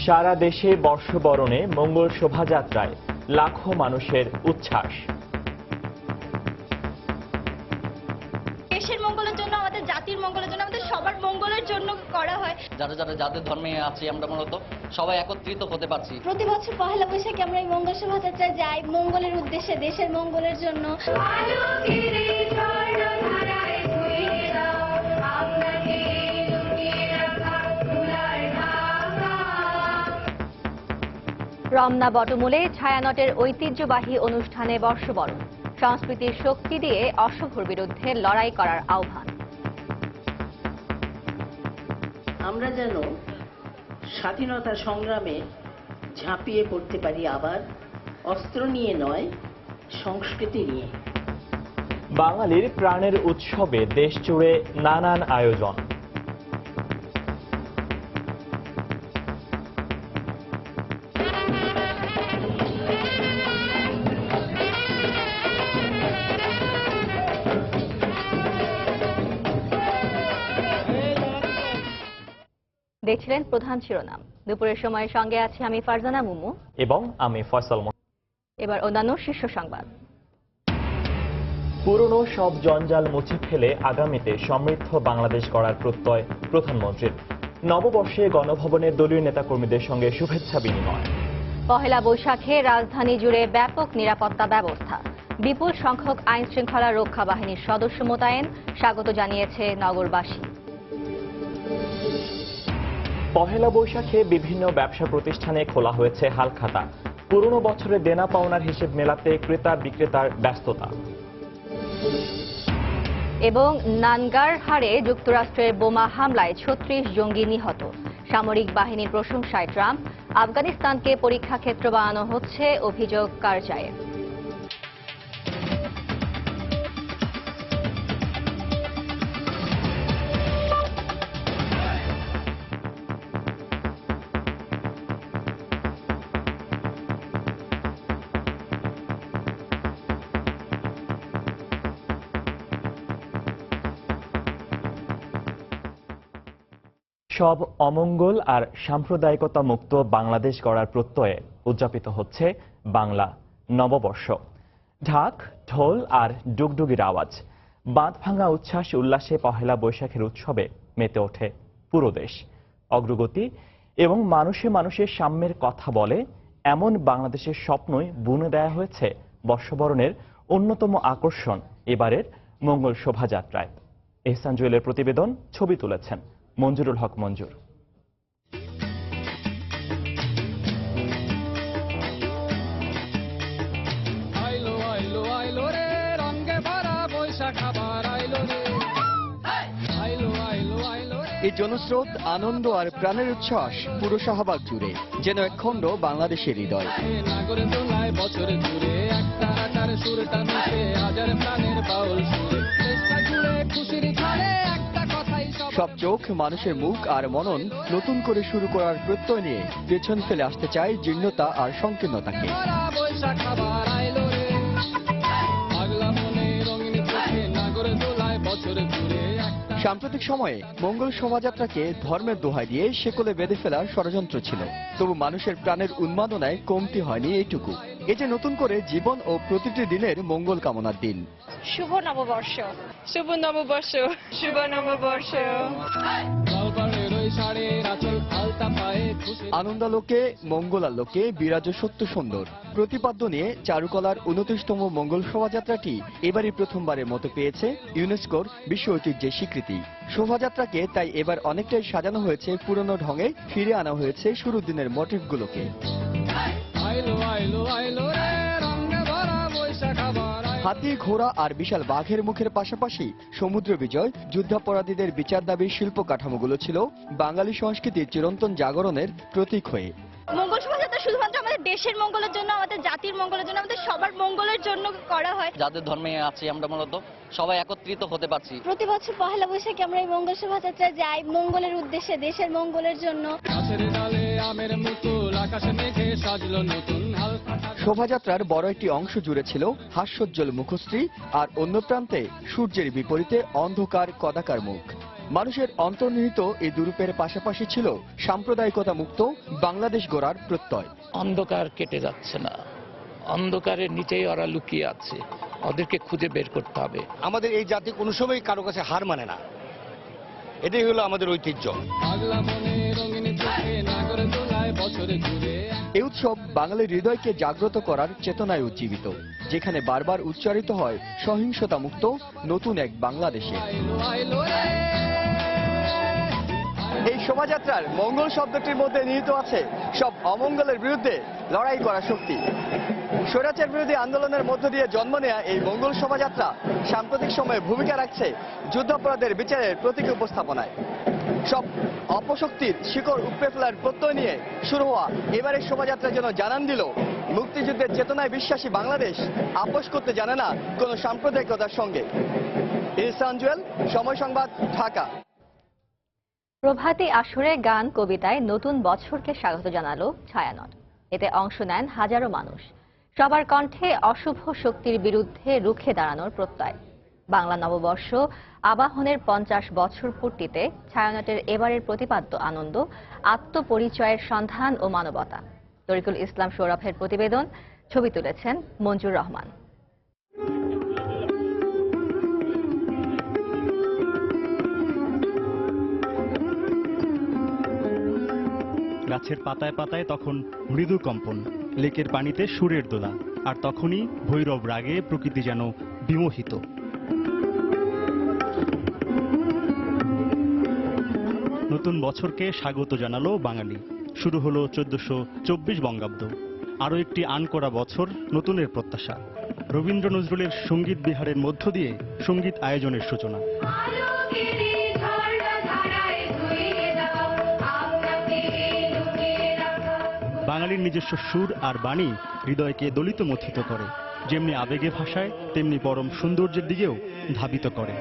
সারা দেশে বর্ষবরণে মঙ্গল শোভাযাত্রায় লাখো মানুষের উচ্ছ্বাস। দেশের মঙ্গলের জন্য, আমাদের জাতির মঙ্গলের জন্য, আমাদের সবার মঙ্গলের জন্য করা হয়। যাদের ধর্মে আছি আমরা মূলত সবাই একত্রিত হতে পারছি। প্রতি বছর পহেলা বৈশাখে আমরা এই মঙ্গল শোভাযাত্রায় যাই মঙ্গলের উদ্দেশ্যে, দেশের মঙ্গলের জন্য। রমনা বটমূলে ছায়ানটের ঐতিহ্যবাহী অনুষ্ঠানে বর্ষবরণ, সংস্কৃতির শক্তি দিয়ে অশুভর বিরুদ্ধে লড়াই করার আহ্বান। আমরা যেন স্বাধীনতা সংগ্রামে ঝাঁপিয়ে পড়তে পারি, আবার অস্ত্র নিয়ে নয়, সংস্কৃতি নিয়ে। বাঙালির প্রাণের উৎসবে দেশ জুড়ে নানান আয়োজন। দেখছিলেন প্রধান শিরোনাম। দুপুরের সময়ের সঙ্গে আছি আমি ফারজানা মুমু এবং আমি ফয়সাল। এবার অন্যান্য শীর্ষ সংবাদ। পুরনো সব জঞ্জাল মুছে ফেলে আগামীতে সমৃদ্ধ বাংলাদেশ গড়ার প্রত্যয় প্রধানমন্ত্রীর। নববর্ষে গণভবনের দলীয় নেতাকর্মীদের সঙ্গে শুভেচ্ছা বিনিময়। পহেলা বৈশাখে রাজধানী জুড়ে ব্যাপক নিরাপত্তা ব্যবস্থা, বিপুল সংখ্যক আইন শৃঙ্খলা রক্ষা বাহিনীর সদস্য মোতায়েন, স্বাগত জানিয়েছে নগরবাসী। পহেলা বৈশাখে বিভিন্ন ব্যবসা প্রতিষ্ঠানে খোলা হয়েছে হালখাতা। পুরনো বছরের দেনা পাওনার হিসেব মেলাতে ক্রেতা বিক্রেতার ব্যস্ততা। এবং নানগারহারে যুক্তরাষ্ট্রের বোমা হামলায় ৩৬ জঙ্গি নিহত, সামরিক বাহিনীর প্রশংসায় ট্রাম্প। আফগানিস্তানকে পরীক্ষা ক্ষেত্র বানানো হচ্ছে, অভিযোগ কারজাইয়ের। সব অমঙ্গল আর সাম্প্রদায়িকতা মুক্ত বাংলাদেশ গড়ার প্রত্যয়ে উদযাপিত হচ্ছে বাংলা নববর্ষ। ঢাক, ঢোল আর ডুগডুগির আওয়াজ, বাঁধ ভাঙা উচ্ছ্বাস উল্লাসে পহেলা বৈশাখের উৎসবে মেতে ওঠে পুরো দেশ। অগ্রগতি এবং মানুষে মানুষের সাম্যের কথা বলে এমন বাংলাদেশের স্বপ্নই বুনে দেয়া হয়েছে বর্ষবরণের অন্যতম আকর্ষণ এবারের মঙ্গল শোভাযাত্রায়। এহসান জুয়েলের প্রতিবেদন, ছবি তুলেছেন মঞ্জুরুল হক মঞ্জুর। এই জনস্রোত, আনন্দ আর প্রাণের উচ্ছ্বাস পুরো শাহবাগ জুড়ে, যেন একখণ্ড বাংলাদেশের হৃদয়। সব চোখ, মানুষের মুখ আর মনন নতুন করে শুরু করার প্রত্যয় নিয়ে পেছন ফেলে আসতে চায় জীর্ণতা আর সংকীর্ণতাকে। সাম্প্রতিক সময়ে মঙ্গল শোভাযাত্রাকে ধর্মের দোহাই দিয়ে শেকলে বেঁধে ফেলার ষড়যন্ত্র ছিল, তবু মানুষের প্রাণের উন্মাদনায় কমতি হয়নি এইটুকু। এ যে নতুন করে জীবন ও প্রতিটি দিনের মঙ্গল কামনার দিন। শুভ নববর্ষ, শুভ নববর্ষ, শুভ নববর্ষ। আনন্দালোকে মঙ্গলালোকে বিরাজ সত্য সুন্দর প্রতিপাদ্য নিয়ে চারুকলার ২৯তম মঙ্গল শোভাযাত্রাটি এবারই প্রথমবারের মতো পেয়েছে ইউনেস্কোর বিশ্ব ঐতিহ্যের স্বীকৃতি। শোভাযাত্রাকে তাই এবার অনেকটাই সাজানো হয়েছে পুরনো ঢঙে, ফিরে আনা হয়েছে শুরুর দিনের মোটিভগুলোকে। হাতি, ঘোড়া আর বিশাল বাঘের মুখের পাশাপাশি সমুদ্র বিজয়, যুদ্ধাপরাধীদের বিচার দাবির শিল্প কাঠামোগুলো ছিল বাঙালি সংস্কৃতির চিরন্তন জাগরণের প্রতীক হয়ে। মঙ্গল শোভাযাত্রা শুধুমাত্র আমাদের দেশের মঙ্গলের জন্য, আমাদের জাতির মঙ্গলের জন্য, আমাদের সবার মঙ্গলের জন্য করা হয়। যাদের ধর্মে আছি আমরা মূলত সবাই একত্রিত হতে পারছি। প্রতি বছর পহেলা বৈশাখে আমরা এই মঙ্গল শোভাযাত্রায় যাই মঙ্গলের উদ্দেশ্যে, দেশের মঙ্গলের জন্য। শোভাযাত্রার বড় একটি অংশ জুড়ে ছিল হাস্যোজ্জ্বল মুখশ্রী, আর অন্য প্রান্তে সূর্যের বিপরীতে অন্ধকার কদাকার মুখ। মানুষের অন্তর্নিহিত এই দুরূপের পাশাপাশি ছিল সাম্প্রদায়িকতা মুক্ত বাংলাদেশ গড়ার প্রত্যয়। অন্ধকার কেটে যাচ্ছে না, অন্ধকারের নিচেই ওরা লুকিয়ে আছে, ওদেরকে খুঁজে বের করতে হবে। আমাদের এই জাতি কোনো সময় কারো কাছে হার মানে না, এটাই হলো আমাদের ঐতিহ্য। এই উৎসব বাঙালির হৃদয়কে জাগ্রত করার চেতনায় উজ্জীবিত, যেখানে বারবার উচ্চারিত হয় সহিংসতা মুক্ত নতুন এক বাংলাদেশে। এই শোভাযাত্রার মঙ্গল শব্দটির মধ্যে নিহিত আছে সব অমঙ্গলের বিরুদ্ধে লড়াই করা শক্তি। স্বৈরাচার বিরোধী আন্দোলনের মধ্য দিয়ে জন্ম নেয়া এই মঙ্গল শোভাযাত্রা সাম্প্রতিক সময়ে ভূমিকা রাখছে যুদ্ধাপরাধের বিচারের প্রতীক উপস্থাপনায়। সব অপশক্তির শিকড় উপড়ে ফেলার প্রত্যয় নিয়ে শুরু হওয়া এবারের শোভাযাত্রা যেন জানান দিল, মুক্তিযুদ্ধের চেতনায় বিশ্বাসী বাংলাদেশ আপোষ করতে জানে না কোনো সাম্প্রদায়িকতার সঙ্গে। ইহসান জুয়েল, সময় সংবাদ, ঢাকা। প্রভাতী আসরে গান কবিতায় নতুন বছরকে স্বাগত জানালো ছায়ানট। এতে অংশ নেন হাজারো মানুষ। সবার কণ্ঠে অশুভ শক্তির বিরুদ্ধে রুখে দাঁড়ানোর প্রত্যয়। বাংলা নববর্ষ আবাহনের 50 বছর পূর্তিতে ছায়ানটের এবারের প্রতিপাদ্য আনন্দ, আত্মপরিচয়ের সন্ধান ও মানবতা। তরিকুল ইসলাম সৌরভের প্রতিবেদন, ছবি তুলেছেন মঞ্জুর রহমান। গাছের পাতায় পাতায় তখন মৃদু কম্পন, লেকের পানিতে সুরের দোলা, আর তখনই ভৈরব রাগে প্রকৃতি যেন বিমোহিত। নতুন বছরকে স্বাগত জানালো বাঙালি। শুরু হলো 1424 বঙ্গাব্দ, আরও একটি আনকরা বছর, নতুনের প্রত্যাশা। রবীন্দ্র নজরুলের সঙ্গীত বিহারের মধ্য দিয়ে সঙ্গীত আয়োজনের সূচনা। বাঙালির নিজস্ব সুর আর বাণী হৃদয়কে দলিত মথিত করে, যেমনি আবেগে ভাষায় তেমনি পরম সৌন্দর্যের দিকেও ধাবিত করে।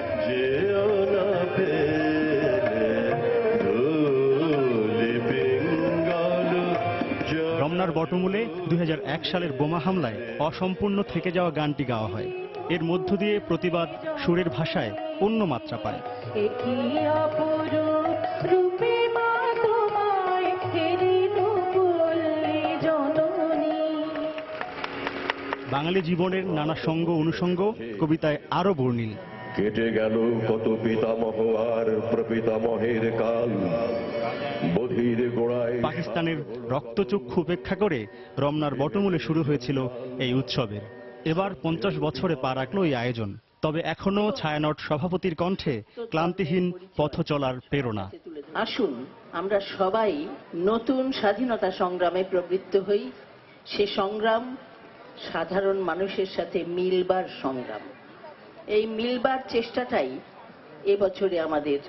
রমনার বটমূলে 2001 সালের বোমা হামলায় অসম্পূর্ণ থেকে যাওয়া গানটি গাওয়া হয়। এর মধ্য দিয়ে প্রতিবাদ সুরের ভাষায় অন্য মাত্রা পায়। বাঙালি জীবনের নানা সঙ্গ অনুষঙ্গ কবিতায় আরো বর্ণিল। কেটে গেল কত পিতামহ আর প্রপিতামহের কাল, বধির গোড়ায় পাকিস্তানের রক্তচক্ষু উপেক্ষা করে রমনার বটমূলে শুরু হয়েছিল এই উৎসবের। এবার 50 বছরে পা রাখলো এই আয়োজন। তবে এখনো ছায়ানট সভাপতির কণ্ঠে ক্লান্তিহীন পথ চলার প্রেরণা। আসুন আমরা সবাই নতুন স্বাধীনতা সংগ্রামে প্রবৃত্ত হই। সে সংগ্রাম সাধারণ মানুষের সাথে মিলবার সংগ্রাম। এই মিলবার চেষ্টাটাই এবছরে আমাদের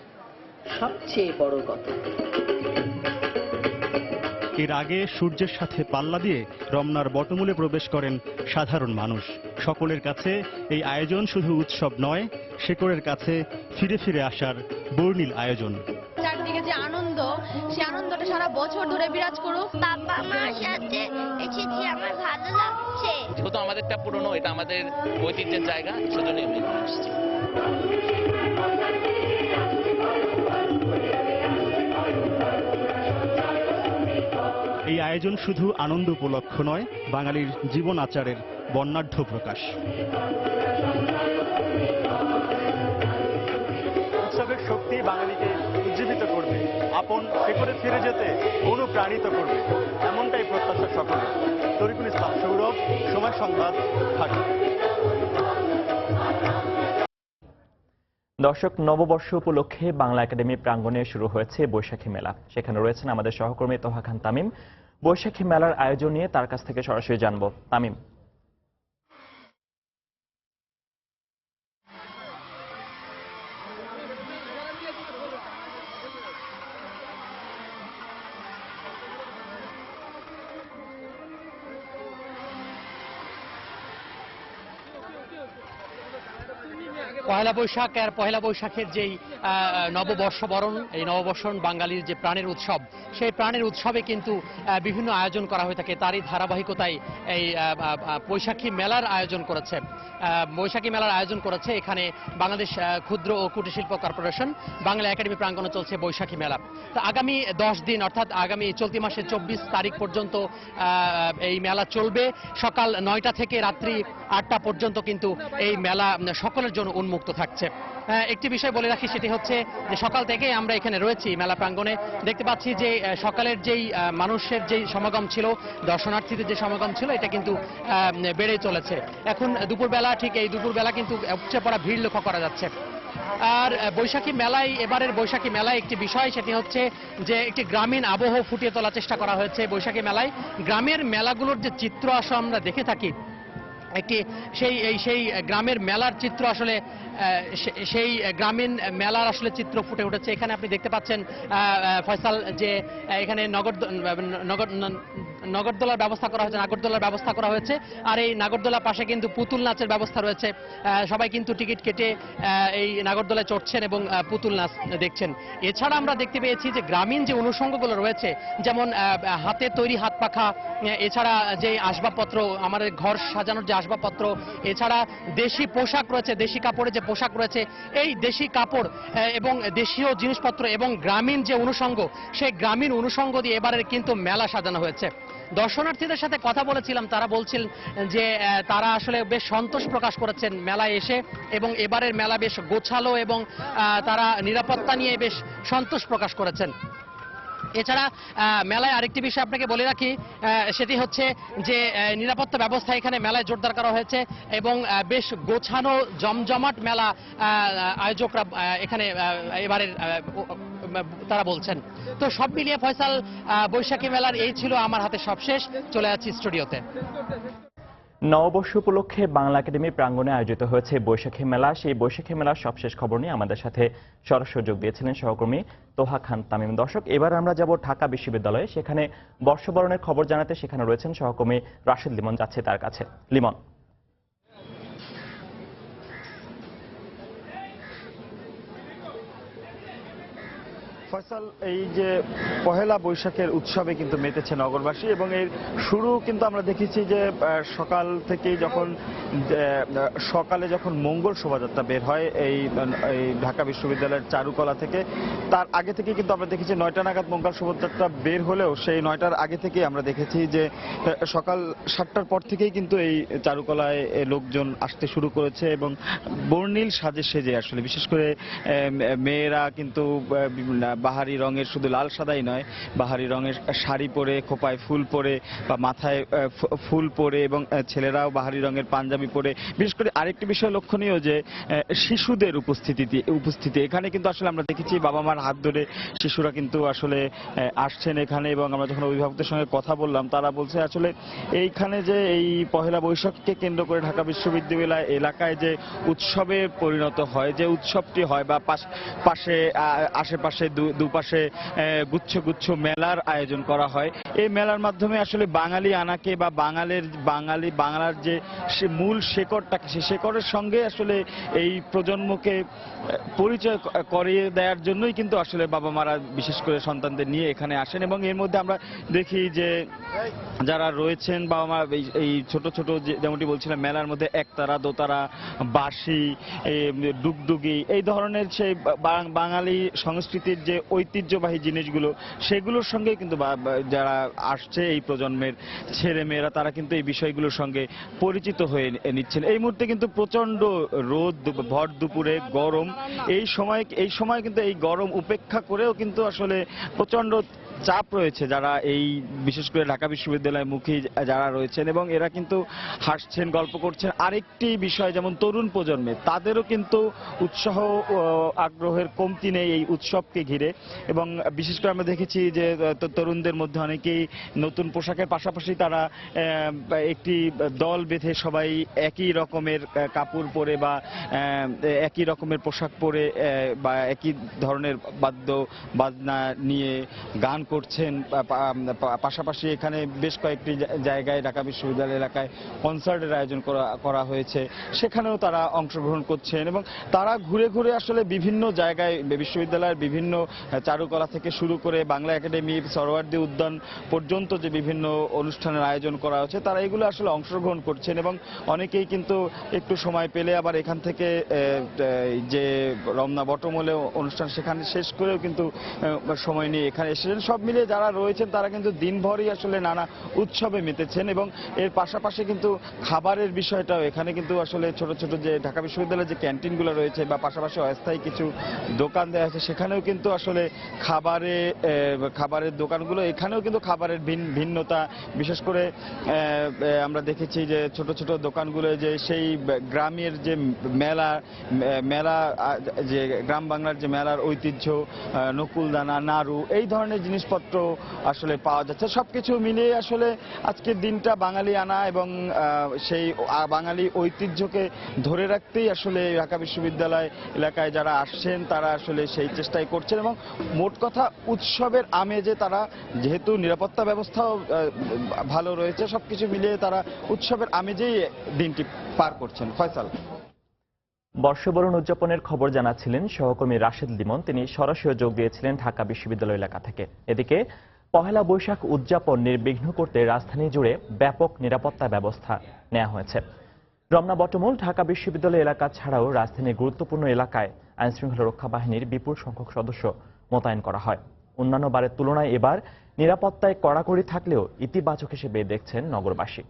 সবচেয়ে বড় কথা। এর আগে সূর্যের সাথে পাল্লা দিয়ে রমনার বটমূলে প্রবেশ করেন সাধারণ মানুষ। সকলের কাছে এই আয়োজন শুধু উৎসব নয়, শেকড়ের কাছে ফিরে ফিরে আসার বর্ণিল আয়োজন। চারদিকে যে আনন্দ, সেই আনন্দটা সারা বছর ধরে বিরাজ করুক। বাবা মার সাথে এসেছি, আমার ভালো লাগছে। যেহেতু আমাদেরটা পুরনো, এটা আমাদের ঐতিহ্যের জায়গা, সেজন্যই আমি এসেছি। এই আয়োজন শুধু আনন্দ উপলক্ষ নয়, বাঙালির জীবন আচারের বর্ণাঢ্য প্রকাশ। উৎসবের শক্তি বাঙালিকে উজ্জীবিত করবে, আপন শেকড়ে ফিরে যেতে অনুপ্রাণিত করবে, এমনটাই প্রত্যাশা সকলে। তরিকুল ইসলাম সৌরভ, সময় সংবাদ, ঢাকা। দর্শক, নববর্ষ উপলক্ষে বাংলা একাডেমি প্রাঙ্গণে শুরু হয়েছে বৈশাখী মেলা। সেখানে রয়েছেন আমাদের সহকর্মী তোহা খান তামিম। বৈশাখী মেলার আয়োজন নিয়ে তার কাছ থেকে সরাসরি জানবো। তামিম। পহেলা বৈশাখ আর পহেলা বৈশাখের যেই নববর্ষবরণ, এই নববর্ষণ বাঙালির যে প্রাণের উৎসব, সেই প্রাণের উৎসবে কিন্তু বিভিন্ন আয়োজন করা হয়ে থাকে। তারই ধারাবাহিকতায় এই বৈশাখী মেলার আয়োজন করেছে। এখানে বাংলাদেশ ক্ষুদ্র ও কুটির শিল্প কর্পোরেশন, বাংলা একাডেমি প্রাঙ্গণে চলছে বৈশাখী মেলা। তো আগামী 10 দিন অর্থাৎ আগামী চলতি মাসের 24 তারিখ পর্যন্ত এই মেলা চলবে। সকাল 9টা থেকে রাত্রি 8টা পর্যন্ত কিন্তু এই মেলা সকলের জন্য উন্মুক্ত থাকছে। একটি বিষয় বলে রাখি, সেটি হচ্ছে যে সকাল থেকে আমরা এখানে রয়েছি মেলা প্রাঙ্গণে, দেখতে পাচ্ছি যে সকালের যেই মানুষের যেই সমাগম ছিল, দর্শনার্থীদের যে সমাগম ছিল, এটা কিন্তু বেড়ে চলেছে। এখন দুপুরবেলা, ঠিক এই দুপুরবেলা কিন্তু উপচে পড়া ভিড় লক্ষ্য করা যাচ্ছে। আর এবারের বৈশাখী মেলায় একটি বিষয়, সেটি হচ্ছে যে একটি গ্রামীণ আবহ ফুটিয়ে তোলার চেষ্টা করা হয়েছে বৈশাখী মেলায়। গ্রামের মেলাগুলোর যে চিত্র আসলে আমরা দেখে থাকি, সেই গ্রামের মেলার চিত্র আসলে সেই গ্রামীণ মেলার আসলে চিত্র ফুটে উঠেছে। এখানে আপনি দেখতে পাচ্ছেন ফয়সাল, যে এখানে নগরদোলার ব্যবস্থা করা হয়েছে, নাগরদোলার ব্যবস্থা করা হয়েছে। আর এই নাগরদোলার পাশে কিন্তু পুতুল নাচের ব্যবস্থা রয়েছে। সবাই কিন্তু টিকিট কেটে এই নাগরদোলায় চড়ছেন এবং পুতুল নাচ দেখছেন। এছাড়া আমরা দেখতে পেয়েছি যে গ্রামীণ যে অনুষঙ্গগুলো রয়েছে, যেমন হাতে তৈরি হাত পাখা, এছাড়া যে আসবাবপত্র, আমাদের ঘর সাজানোর যে আসবাবপত্র, এছাড়া দেশি পোশাক রয়েছে, দেশি কাপড়ের যে পোশাক রয়েছে, এই দেশি কাপড় এবং দেশীয় জিনিসপত্র এবং গ্রামীণ যে অনুষঙ্গ, সেই গ্রামীণ অনুষঙ্গ দিয়ে এবারের কিন্তু মেলা সাজানো হয়েছে। দর্শনার্থীদের সাথে কথা বলেছিলাম, তারা বলছেন যে তারা আসলে বেশ সন্তোষ প্রকাশ করেছেন মেলায় এসে, এবং এবারের মেলা বেশ গোছালো এবং তারা নিরাপত্তা নিয়ে বেশ সন্তোষ প্রকাশ করেছেন। এছাড়া মেলায় আরেকটি বিষয় আপনাকে বলে রাখি, সেটি হচ্ছে যে নিরাপত্তা ব্যবস্থা এখানে মেলায় জোরদার করা হয়েছে এবং বেশ গোছানো জমজমাট মেলা আয়োজকরা এখানে এবারের তারা বলছেন। তো সব মিলিয়ে ফয়সাল, বৈশাখী মেলার এই ছিল আমার হাতে সবশেষ। চলে যাচ্ছি স্টুডিওতে। নববর্ষ উপলক্ষে বাংলা একাডেমি প্রাঙ্গণে আয়োজিত হয়েছে বৈশাখী মেলা। সেই বৈশাখী মেলার সবশেষ খবর নিয়ে আমাদের সাথে সরাসরি যোগ দিয়েছিলেন সহকর্মী তোহা খান তামিম। দর্শক, এবার আমরা যাব ঢাকা বিশ্ববিদ্যালয়ে, সেখানে বর্ষবরণের খবর জানাতে সেখানে রয়েছেন সহকর্মী রাশেদ লিমন, যাচ্ছে তার কাছে। লিমন। ফয়সাল, এই যে পহেলা বৈশাখের উৎসবে কিন্তু মেতেছে নগরবাসী, এবং এর শুরু কিন্তু আমরা দেখেছি যে সকাল থেকেই সকালে যখন মঙ্গল শোভাযাত্রা বের হয় এই ঢাকা বিশ্ববিদ্যালয়ের চারুকলা থেকে, তার আগে থেকে কিন্তু আমরা দেখেছি 9টা নাগাদ মঙ্গল শোভাযাত্রা বের হলেও সেই 9টার আগে থেকেই আমরা দেখেছি যে সকাল 7টার পর থেকেই কিন্তু এই চারুকলায় লোকজন আসতে শুরু করেছে, এবং বর্ণিল সাজে সেজে আসলে বিশেষ করে মেয়েরা কিন্তু বাহারি রঙের, শুধু লাল সাদাই নয়, বাহারি রঙের শাড়ি পরে, খোপায় ফুল পরে বা মাথায় ফুল পরে, এবং ছেলেরাও বাহারি রঙের পাঞ্জাবি পরে। বিশেষ করে আরেকটি বিষয় লক্ষণীয় যে শিশুদের উপস্থিতি এখানে কিন্তু আসলে আমরা দেখেছি বাবা মার হাত ধরে শিশুরা কিন্তু আসলে আসছেন এখানে, এবং আমরা যখন অভিভাবকদের সঙ্গে কথা বললাম, তারা বলছে আসলে এইখানে যে এই পহেলা বৈশাখকে কেন্দ্র করে ঢাকা বিশ্ববিদ্যালয় এলাকায় যে উৎসবে পরিণত হয়, যে উৎসবটি হয়, বা আশেপাশে দুপাশে গুচ্ছ গুচ্ছ মেলার আয়োজন করা হয়, এই মেলার মাধ্যমে আসলে বাঙালি আনাকে বা বাংলার যে মূল শেকড়টাকে, সেই শেকড়ের সঙ্গে আসলে এই প্রজন্মকে পরিচয় করিয়ে দেওয়ার জন্যই কিন্তু আসলে বাবা মারা বিশেষ করে সন্তানদের নিয়ে এখানে আসেন। এবং এর মধ্যে আমরা দেখি যে যারা রয়েছেন বাবা মা, এই ছোট ছোট যেমনটি বলছিলাম মেলার মধ্যে একতারা, দোতারা, বাঁশি, ডুগডুগি, এই ধরনের সেই বাঙালি সংস্কৃতির যে ঐতিহ্যবাহী জিনিসগুলো, সেগুলোর সঙ্গে কিন্তু যারা আসছে এই প্রজন্মের ছেলে মেয়েরা, তারা কিন্তু এই বিষয়গুলোর সঙ্গে পরিচিত হয়ে নিচ্ছেন। এই মুহূর্তে কিন্তু প্রচন্ড রোদ, ভর দুপুরে গরম, এই সময় কিন্তু এই গরম উপেক্ষা করেও কিন্তু আসলে প্রচন্ড চাপ রয়েছে যারা এই বিশেষ করে ঢাকা বিশ্ববিদ্যালয় মুখী যারা রয়েছেন, এবং এরা কিন্তু হাসছেন, গল্প করছেন। আরেকটি বিষয়, যেমন তরুণ প্রজন্মে তাদেরও কিন্তু উৎসাহ আগ্রহের কমতি নেই এই উৎসবকে ঘিরে, এবং বিশেষ করে আমরা দেখেছি যে তরুণদের মধ্যে অনেকেই নতুন পোশাকের পাশাপাশি তারা একটি দল বেঁধে সবাই একই রকমের কাপড় পরে বা একই রকমের পোশাক পরে বা একই ধরনের বাদ্য বাজনা নিয়ে গান করছেন। পাশাপাশি এখানে বেশ কয়েকটি জায়গায় ঢাকা বিশ্ববিদ্যালয় এলাকায় কনসার্টের আয়োজন করা হয়েছে, সেখানেও তারা অংশগ্রহণ করছেন এবং তারা ঘুরে ঘুরে আসলে বিভিন্ন জায়গায় বিশ্ববিদ্যালয়ের বিভিন্ন চারুকলা থেকে শুরু করে বাংলা একাডেমি, সরোয়ার্দী উদ্যান পর্যন্ত যে বিভিন্ন অনুষ্ঠানের আয়োজন করা হচ্ছে, তারা এগুলো আসলে অংশগ্রহণ করছেন এবং অনেকেই কিন্তু একটু সময় পেলে আবার এখান থেকে যে রমনা বটমূলে অনুষ্ঠান সেখানে শেষ করেও কিন্তু সময় নিয়ে এখানে এসেছেন। সব মিলিয়ে যারা রয়েছেন তারা কিন্তু দিনভরই আসলে নানা উৎসবে মেতেছেন এবং এর পাশাপাশি কিন্তু খাবারের বিষয়টাও এখানে কিন্তু আসলে ছোট ছোট যে ঢাকা বিশ্ববিদ্যালয়ের যে ক্যান্টিনগুলো রয়েছে বা পাশাপাশি অস্থায়ী কিছু দোকান দেওয়া আছে, সেখানেও কিন্তু আসলে খাবারের দোকানগুলো, এখানেও কিন্তু খাবারের ভিন্নতা, বিশেষ করে আমরা দেখেছি যে ছোট ছোট দোকানগুলো যে সেই গ্রামের যে মেলা যে গ্রাম বাংলার যে মেলার ঐতিহ্য, নকুলদানা, নাড়ু, এই ধরনের জিনিসপত্র আসলে পাওয়া যাচ্ছে। সবকিছু মিলিয়ে আসলে আজকের দিনটা বাঙালি আনা এবং সেই বাঙালি ঐতিহ্যকে ধরে রাখতেই আসলে ঢাকা বিশ্ববিদ্যালয় এলাকায় যারা আসছেন তারা আসলে সেই চেষ্টাই করছেন এবং মোট কথা উৎসবের আমেজে তারা, যেহেতু নিরাপত্তা ব্যবস্থাও ভালো রয়েছে, সবকিছু মিলিয়ে তারা উৎসবের আমেজেই দিনটি পার করছেন। ফয়সাল। বর্ষবরণ উদযাপনের খবর জানাচ্ছিলেন সহকর্মী রাশেদ লিমন, তিনি সরাসরি যোগ দিয়েছিলেন ঢাকা বিশ্ববিদ্যালয় এলাকা থেকে। এদিকে পহেলা বৈশাখ উদযাপন নির্বিঘ্ন করতে রাজধানী জুড়ে ব্যাপক নিরাপত্তা ব্যবস্থা নেওয়া হয়েছে। রমনা বটমূল, ঢাকা বিশ্ববিদ্যালয় এলাকা ছাড়াও রাজধানীর গুরুত্বপূর্ণ এলাকায় আইনশৃঙ্খলা রক্ষা বাহিনীর বিপুল সংখ্যক সদস্য মোতায়েন করা হয়। অন্যান্য বারের তুলনায় এবার নিরাপত্তায় কড়াকড়ি থাকলেও ইতিবাচক হিসেবে দেখছেন নগরবাসী।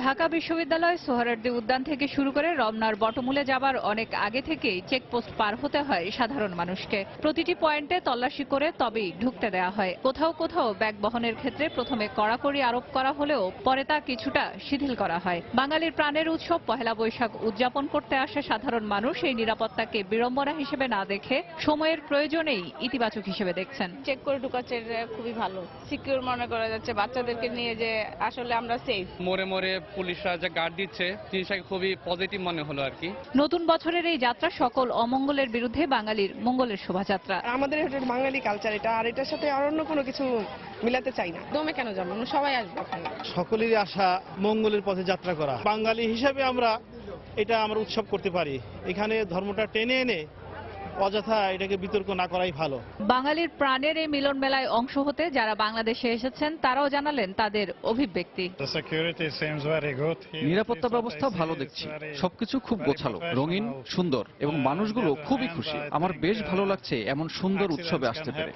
ঢাকা বিশ্ববিদ্যালয় সোহরাওয়ার্দী উদ্যান থেকে শুরু করে রমনার বটমূলে যাবার অনেক আগে থেকেই চেকপোস্ট পার হতে হয় সাধারণ মানুষকে। প্রতিটি পয়েন্টে তল্লাশি করে তবেই ঢুকতে দেওয়া হয়। কোথাও কোথাও ব্যাগ বহনের ক্ষেত্রে প্রথমে কড়াকড়ি আরোপ করা হলেও পরে তা কিছুটা শিথিল করা হয়। বাঙালির প্রাণের উৎসব পহেলা বৈশাখ উদযাপন করতে আসে সাধারণ মানুষ এই নিরাপত্তাকে বিড়ম্বনা হিসেবে না দেখে সময়ের প্রয়োজনেই ইতিবাচক হিসেবে দেখছেন। চেক করে ঢুকাচ্ছে, খুবই ভালো, সিকিউর মনে করা যাচ্ছে। বাচ্চাদেরকে নিয়ে যে আসলে আমরা সেফ। মোড়ে মোড়ে পুলিশরা যে গার্ড দিচ্ছে, জিনিসটাকে খুবই পজিটিভ মনে হলো আর কি। নতুন বছরের এই যাত্রা সকল অমঙ্গলের বিরুদ্ধে বাঙালির মঙ্গলের শোভাযাত্রা। আমাদের এটা বাঙালি কালচার, এটা আর এটার সাথে আর অন্য কোনো কিছু মিলাতে চাই না। দমে কেন যাবো, আমরা সবাই আসবো। সকলেরই আশা মঙ্গলের পথে যাত্রা করা। বাঙালি হিসাবে আমরা এটা আমরা উৎসব করতে পারি। এখানে ধর্মটা টেনে এনে অযথা এটাকে বিতর্ক না করাই ভালো। বাঙালির প্রাণের এই মিলন মেলায় অংশ হতে যারা বাংলাদেশে এসেছেন তারাও জানালেন তাদের অভিব্যক্তি। নিরাপত্তা ব্যবস্থা ভালো দেখছি, সবকিছু খুব গোছালো, রঙিন, সুন্দর এবং মানুষগুলো খুবই খুশি। আমার বেশ ভালো লাগছে এমন সুন্দর উৎসবে আসতে পেরে।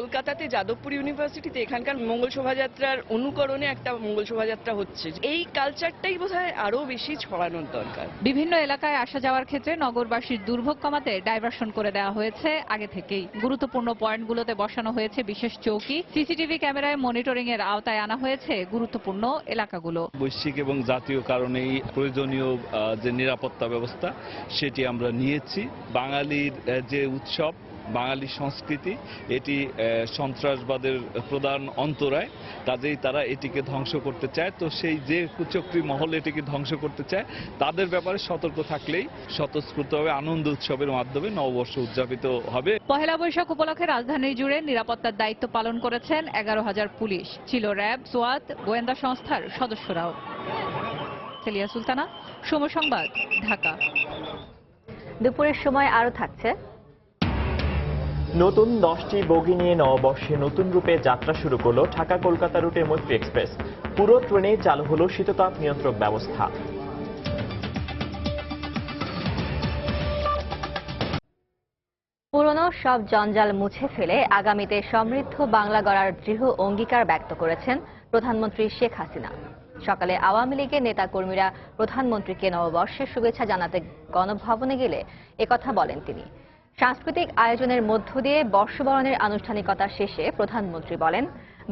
কলকাতাতে যাদবপুর ইউনিভার্সিটিতে এখানকার মঙ্গল শোভাযাত্রার অনুকরণে একটা মঙ্গল শোভাযাত্রা হচ্ছে। এই কালচারটাই বোধহয় আরো বেশি ছড়ানোর দরকার। বিভিন্ন এলাকায় আসা যাওয়ার ক্ষেত্রে নগরবাসীর দুর্ভোগ কমাতে ডাইভারশন করে দেওয়া হয়েছে আগে থেকেই। গুরুত্বপূর্ণ পয়েন্টগুলোতে বসানো হয়েছে বিশেষ চৌকি, সিসিটিভি ক্যামেরায় মনিটরিং এর আওতায় আনা হয়েছে গুরুত্বপূর্ণ এলাকাগুলো। বৈশ্বিক এবং জাতীয় কারণেই প্রয়োজনীয় যে নিরাপত্তা ব্যবস্থা সেটি আমরা নিয়েছি। বাঙালির যে উৎসব, বাঙালি সংস্কৃতি, এটি সন্ত্রাসবাদের প্রধান অন্তরায়, কাজেই তারা এটিকে ধ্বংস করতে চায়। তো সেই যে কুচক্রী মহল এটিকে ধ্বংস করতে চায় তাদের ব্যাপারে সতর্ক থাকলেই স্বতঃস্ফূর্তভাবে আনন্দ উৎসবের মাধ্যমে নববর্ষ উদযাপিত হবে। পহেলা বৈশাখ উপলক্ষে রাজধানী জুড়ে নিরাপত্তার দায়িত্ব পালন করেছেন 11,000 পুলিশ, ছিল র্যাব, সোয়াত, গোয়েন্দা সংস্থার সদস্যরাও। সেলিয়া সুলতানা, সময় সংবাদ, ঢাকা। দুপুরের সময় আরো থাকছে নতুন 10টি বগি নিয়ে নববর্ষে নতুন রূপে যাত্রা শুরু করলো ঢাকা কলকাতা রুটে মৈত্রী এক্সপ্রেস। পুরো ট্রেনে চালু হলো শীততাপ নিয়ন্ত্রক ব্যবস্থা। পুরনো সব জঞ্জাল মুছে ফেলে আগামীতে সমৃদ্ধ বাংলা গড়ার দৃঢ় অঙ্গীকার ব্যক্ত করেছেন প্রধানমন্ত্রী শেখ হাসিনা। সকালে আওয়ামী লীগের নেতাকর্মীরা প্রধানমন্ত্রীকে নববর্ষের শুভেচ্ছা জানাতে গণভবনে গেলে একথা বলেন তিনি। সাংস্কৃতিক আয়োজনের মধ্য দিয়ে বর্ষবরণের আনুষ্ঠানিকতা শেষে প্রধানমন্ত্রী বলেন,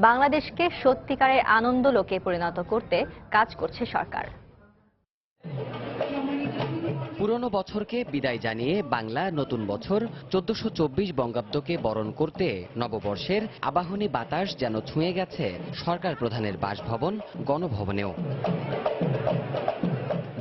বাংলাদেশকে সত্যিকারের আনন্দ লোকে পরিণত করতে কাজ করছে সরকার। পুরনো বছরকে বিদায় জানিয়ে বাংলা নতুন বছর 1424 বঙ্গাব্দকে বরণ করতে নববর্ষের আবাহনী বাতাস যেন ছুঁয়ে গেছে সরকার প্রধানের বাসভবন গণভবনেও।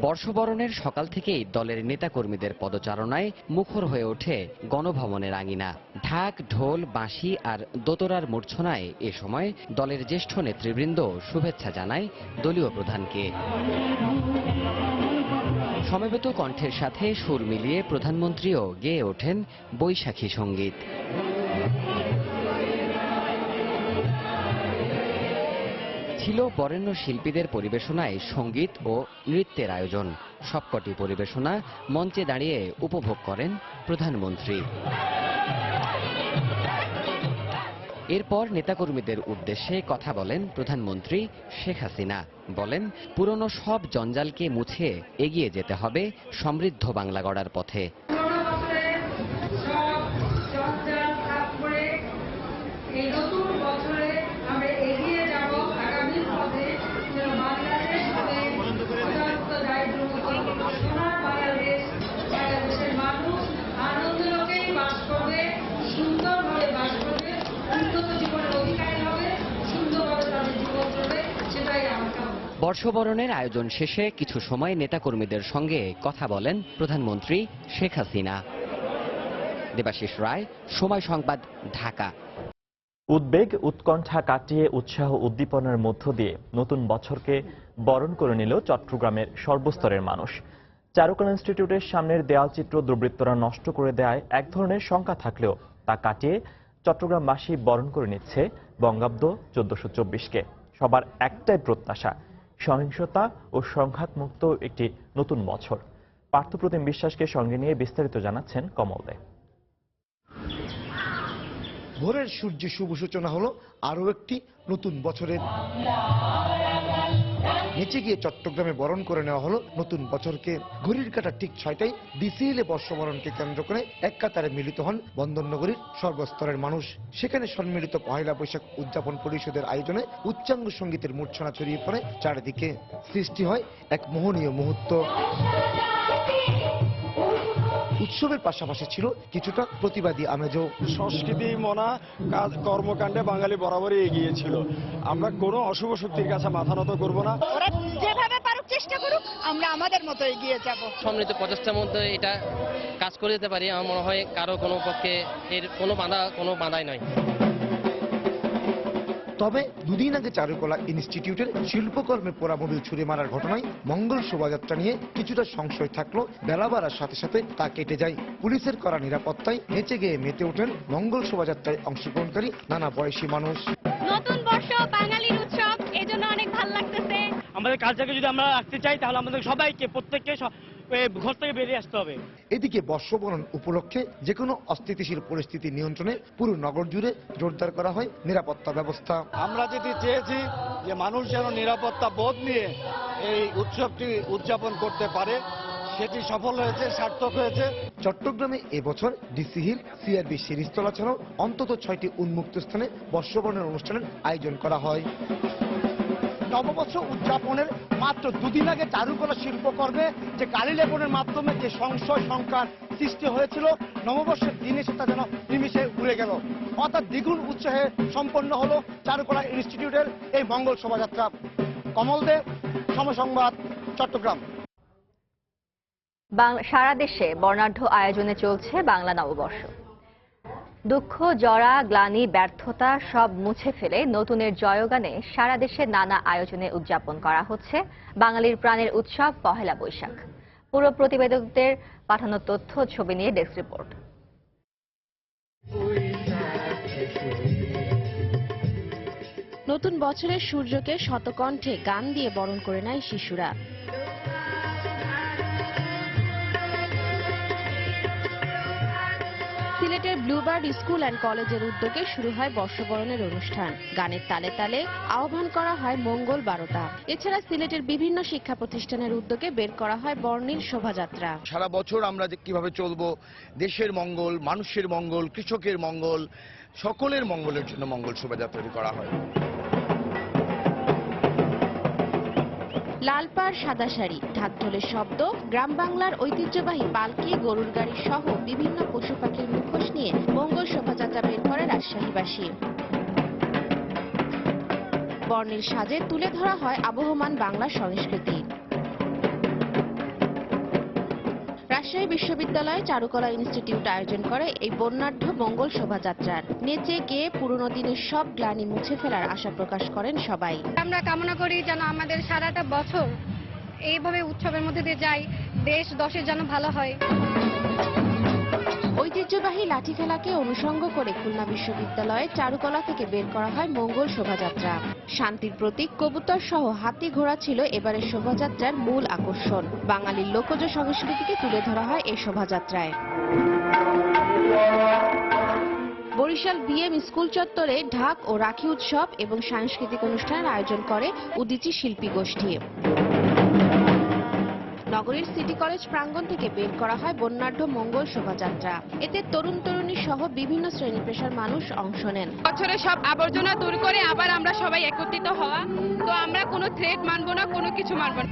বর্ষবরণের সকাল থেকেই দলের নেতাকর্মীদের পদচারণায় মুখর হয়ে ওঠে গণভবনের আঙিনা। ঢাক, ঢোল, বাঁশি আর দোতরার মূর্ছনায় এ সময় দলের জ্যেষ্ঠ নেতৃবৃন্দ শুভেচ্ছা জানায় দলীয় প্রধানকে। সমবেত কণ্ঠের সাথে সুর মিলিয়ে প্রধানমন্ত্রীও গেয়ে ওঠেন বৈশাখী সঙ্গীত। ছিল বরেণ্য শিল্পীদের পরিবেশনায় সঙ্গীত ও নৃত্যের আয়োজন। সবকটি পরিবেশনা মঞ্চে দাঁড়িয়ে উপভোগ করেন প্রধানমন্ত্রী। এরপর নেতাকর্মীদের উদ্দেশ্যে কথা বলেন প্রধানমন্ত্রী শেখ হাসিনা। বলেন, পুরনো সব জঞ্জালকে মুছে এগিয়ে যেতে হবে সমৃদ্ধ বাংলা গড়ার পথে। বর্ষবরণের আয়োজন শেষে কিছু সময় নেতাকর্মীদের সঙ্গে কথা বলেন প্রধানমন্ত্রী শেখ হাসিনা। দেবাশিস রায়, সময় সংবাদ, ঢাকা। উদ্বেগ উৎকণ্ঠা কাটিয়ে উৎসাহ উদ্দীপনার মধ্য দিয়ে নতুন বছরকে বরণ করে নিল চট্টগ্রামের সর্বস্তরের মানুষ। চারুকলা ইনস্টিটিউটের সামনের দেয়ালচিত্র দুর্বৃত্তরা নষ্ট করে দেয় এক ধরনের শঙ্কা থাকলেও তা কাটিয়ে চট্টগ্রামবাসী বরণ করে নিচ্ছে বঙ্গাব্দ 1424-কে। সবার একটাই প্রত্যাশা, সহিংসতা ও সংঘাতমুক্ত একটি নতুন বছর। পার্থপ্রতিম বিশ্বাসকে সঙ্গে নিয়ে বিস্তারিত জানাচ্ছেন কমল দে। ভোরের সূর্যে শুভ সূচনা হলো আরও একটি নতুন বছরের। নিচে গিয়ে চট্টগ্রামে বরণ করে নেওয়া হলো নতুন বছরকে। ঘড়ির কাঁটা ঠিক 6টায় ডিসিএলে বর্ষবরণকে কেন্দ্র করে এক কাতারে মিলিত হন বন্দরনগরীর সর্বস্তরের মানুষ। সেখানে সম্মিলিত পহেলা বৈশাখ উদযাপন পরিষদের আয়োজনে উচ্চাঙ্গ সঙ্গীতের মূর্ছনা ছড়িয়ে পড়ে চারিদিকে। সৃষ্টি হয় এক মোহনীয় মুহূর্ত। উৎসবের পাশাপাশি ছিল কিছুটা প্রতিবাদী আমেজও। সংস্কৃতি মনা কাজ কর্মকাণ্ডে বাঙালি বরাবরই এগিয়ে ছিল। আমরা কোনো অশুভ শক্তির কাছে মাথা নত করব না। ওরা যেভাবে পারুক চেষ্টা করুক, আমরা আমাদের মতো এগিয়ে যাব। সম্মিলিত প্রচেষ্টার মধ্যে এটা কাজ করে দিতে পারি। আমার মনে হয় কারো কোনো পক্ষে এর কোনো বাধাই নয়। তবে দুদিন আগে চারুকলা ইনস্টিটিউটের শিল্পকর্মে পোড়ামোবিল ছুড়ে মারার ঘটনায় মঙ্গল শোভাযাত্রা নিয়ে কিছুটা সংশয় থাকলো বেলা বাড়ার সাথে সাথে তা কেটে যায়। পুলিশের করা নিরাপত্তায় নেচে গিয়ে মেতে ওঠেন মঙ্গল শোভাযাত্রায় অংশগ্রহণকারী নানা বয়সী মানুষ। নতুন বর্ষ বাঙালির উৎসব, এজন্য অনেক ভালো লাগতেছে। আমাদের কালচারকে যদি আমরা রাখতে চাই তাহলে আমাদের সবাইকে প্রত্যেককে ঘর থেকে বেরিয়ে আসতে হবে। এদিকে বর্ষবরণ উপলক্ষে যে কোনো অস্থিতিশীল পরিস্থিতি নিয়ন্ত্রণে পুরো নগর জুড়ে জোরদার করা হয় নিরাপত্তা ব্যবস্থা। আমরা যেটি চেয়েছি যে মানুষ যেন নিরাপত্তা বোধ নিয়ে এই উৎসবটি উদযাপন করতে পারে, সেটি সফল হয়েছে, সার্থক হয়েছে। চট্টগ্রামে এবছর ডিসি হিল, সিআরবি শিরিষতলা ছাড়াও অন্তত 6টি উন্মুক্ত স্থানে বর্ষবরণের অনুষ্ঠানের আয়োজন করা হয়। নববর্ষ উদযাপনের মাত্র দুদিন আগে চারুকলা শিল্পকর্মে যে কালি লেপনের মাধ্যমে যে সংশয় সংখ্যার সৃষ্টি হয়েছিল, নববর্ষের দিনে সেটা যেন নিমিষে উড়ে গেল। অর্থাৎ দ্বিগুণ উৎসাহে সম্পন্ন হলো চারুকলা ইনস্টিটিউটের এই মঙ্গল শোভাযাত্রা। কমল দে, সময় সংবাদ, চট্টগ্রাম। সারা দেশে বর্ণাঢ্য আয়োজনে চলছে বাংলা নববর্ষ। দুঃখ, জরা, গ্লানি, ব্যর্থতা সব মুছে ফেলে নতুনের জয়গানে সারা দেশে নানা আয়োজনে উদযাপন করা হচ্ছে বাঙালির প্রাণের উৎসব পহেলা বৈশাখ। পুরো প্রতিবেদকদের পাঠানো তথ্য, ছবি নিয়ে ডেস্ক রিপোর্ট। নতুন বছরের সূর্যকে শতকণ্ঠে গান দিয়ে বরণ করে নেয় শিশুরা। সিলেটের ব্লুবার্ড স্কুল অ্যান্ড কলেজের উদ্যোগে শুরু হয় বর্ষবরণের অনুষ্ঠান। গানের তালে তালে আহ্বান করা হয় মঙ্গল বারতা। এছাড়া সিলেটের বিভিন্ন শিক্ষা প্রতিষ্ঠানের উদ্যোগে বের করা হয় বর্ণিল শোভাযাত্রা। সারা বছর আমরা কিভাবে চলবো, দেশের মঙ্গল, মানুষের মঙ্গল, কৃষকের মঙ্গল, সকলের মঙ্গলের জন্য মঙ্গল শোভাযাত্রাটি করা হয়। লাল পাড়, সাদা শাড়ি, ঢাকঢোলের শব্দ, গ্রাম বাংলার ঐতিহ্যবাহী পালকি, গরুর গাড়ি সহ বিভিন্ন পশু পাখির মুখোশ নিয়ে মঙ্গল শোভাযাত্রা বের করে রাজশাহীবাসী। বর্ণিল সাজে তুলে ধরা হয় আবহমান বাংলা সংস্কৃতি। রাজশাহী বিশ্ববিদ্যালয়ে চারুকলা ইনস্টিটিউট আয়োজন করে এই বর্ণাঢ্য মঙ্গল শোভাযাত্রার। নেচে গেয়ে পুরনো দিনের সব গ্লানি মুছে ফেলার আশা প্রকাশ করেন সবাই। আমরা কামনা করি যেন আমাদের সারাটা বছর এইভাবে উৎসবের মধ্যে দিয়ে যাই, দেশ দশের যেন ভালো হয়। ঐতিহ্যবাহী লাঠি খেলাকে অনুষঙ্গ করে খুলনা বিশ্ববিদ্যালয়ে চারুকলা থেকে বের করা হয় মঙ্গল শোভাযাত্রা। শান্তির প্রতীক কবুতর সহ হাতি ঘোড়া ছিল এবারের শোভাযাত্রার মূল আকর্ষণ। বাঙালির লোকজ সংস্কৃতিকে তুলে ধরা হয় এই শোভাযাত্রায়। বরিশাল বিএম স্কুল চত্বরে ঢাক ও রাখি উৎসব এবং সাংস্কৃতিক অনুষ্ঠানের আয়োজন করে উদীচী শিল্পী গোষ্ঠী। নগরীর সিটি কলেজ প্রাঙ্গণ থেকে বের করা হয় বর্ণাঢ্য মঙ্গল শোভাযাত্রা। এতে তরুণ তরুণী সহ বিভিন্ন শ্রেণী পেশার মানুষ অংশ নেন। বছরে সব আবর্জনা দূর করে আবার আমরা সবাই একত্রিত হওয়া, তো আমরা কোনো থ্রেট মানবো না, কোনো কিছু মানবো না।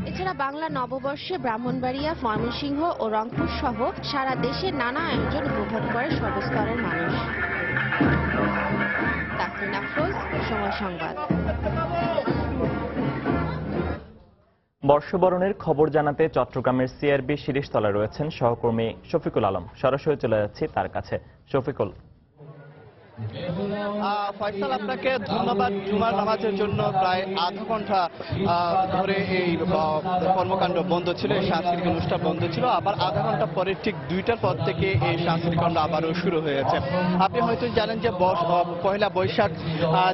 এছাড়া বাংলা নববর্ষে ব্রাহ্মণবাড়িয়া, ময়মনসিংহ ও রংপুর সহ সারা দেশে নানা আয়োজন উপভোগ করে সর্বস্তরের মানুষ। তাসমিন আফরোজ, সময় সংবাদ। বর্ষবরণের খবর জানাতে চট্টগ্রামের সিআরবি শিরিষতলায় রয়েছেন সহকর্মী শফিকুল আলম। সরাসরি চলে যাচ্ছি তার কাছে। শফিকুল। ফয়সাল, আপনাকে ধন্যবাদ। জুমার নামাজের জন্য প্রায় আধা ঘন্টা ধরে এই কর্মকাণ্ড বন্ধ ছিল, এই সাংস্কৃতিক অনুষ্ঠান বন্ধ ছিল। আবার আধা ঘন্টা পরে ঠিক 2টার পর থেকে এই সাংস্কৃতিক কাণ্ড আবারও শুরু হয়েছে। আপনি হয়তো জানেন যে পয়লা বৈশাখ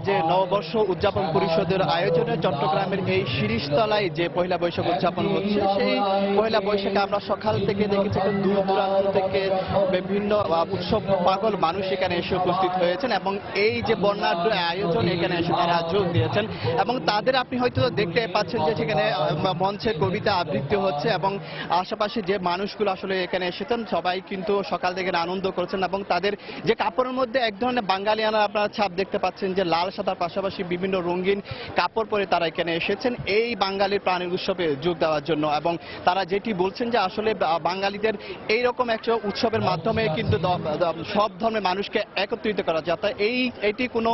যে নববর্ষ উদযাপন পরিষদের আয়োজনে চট্টগ্রামের এই শিরিষতলায় যে পয়লা বৈশাখ উদযাপন হচ্ছে, সেই পয়লা বৈশাখে আমরা সকাল থেকে দেখেছি দূর দূরান্ত থেকে বিভিন্ন উৎসব পাগল মানুষ এখানে এসে উপস্থিত হয়েছেন এবং এই যে বর্ণাঢ্য আয়োজন এখানে এসে তারা যোগ দিয়েছেন। এবং তাদের আপনি হয়তো দেখতে পাচ্ছেন যে সেখানে মঞ্চে কবিতা আবৃত্তি হচ্ছে এবং আশেপাশে যে মানুষগুলো আসলে এখানে এসেছেন সবাই কিন্তু সকাল থেকে আনন্দ করছেন। এবং তাদের যে কাপড়ের মধ্যে এক ধরনের বাঙালিয়ানা আপনারা ছাপ দেখতে পাচ্ছেন, যে লাল সাদার পাশাপাশি বিভিন্ন রঙিন কাপড় পরে তারা এখানে এসেছেন এই বাঙালির প্রাণের উৎসবে যোগ দেওয়ার জন্য। এবং তারা যেটি বলছেন যে আসলে বাঙালিদের এইরকম একটা উৎসবের মাধ্যমে কিন্তু সব ধর্মের মানুষকে একত্রিত করা, যাতে এটি কোনো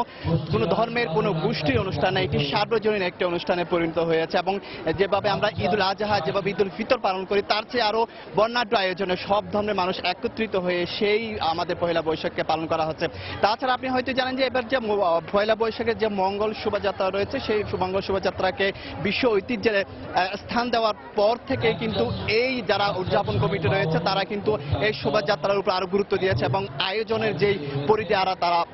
ধর্মের কোনো গোষ্ঠীর অনুষ্ঠান না, এটি সার্বজনীন একটা অনুষ্ঠানে পরিণত হয়েছে। এবং যেভাবে আমরা ঈদুল আজহা, যেভাবে ঈদুল ফিতর পালন করি, তার চেয়ে আরো বর্ণাঢ্য আয়োজনে সব ধর্মের মানুষ একত্রিত হয়ে সেই আমাদের পয়লা বৈশাখকে পালন করা হচ্ছে। তাছাড়া আপনি হয়তো জানেন যে এবার যে পয়লা বৈশাখের যে মঙ্গল শোভাযাত্রা রয়েছে, সেই মঙ্গল শোভাযাত্রাকে বিশ্ব ঐতিহ্যের স্থান দেওয়ার পর থেকে কিন্তু এই যারা উদযাপন কমিটি রয়েছে তারা কিন্তু এই শোভাযাত্রার উপর আরো গুরুত্ব দিয়েছে এবং আয়োজনের যেই পরিধি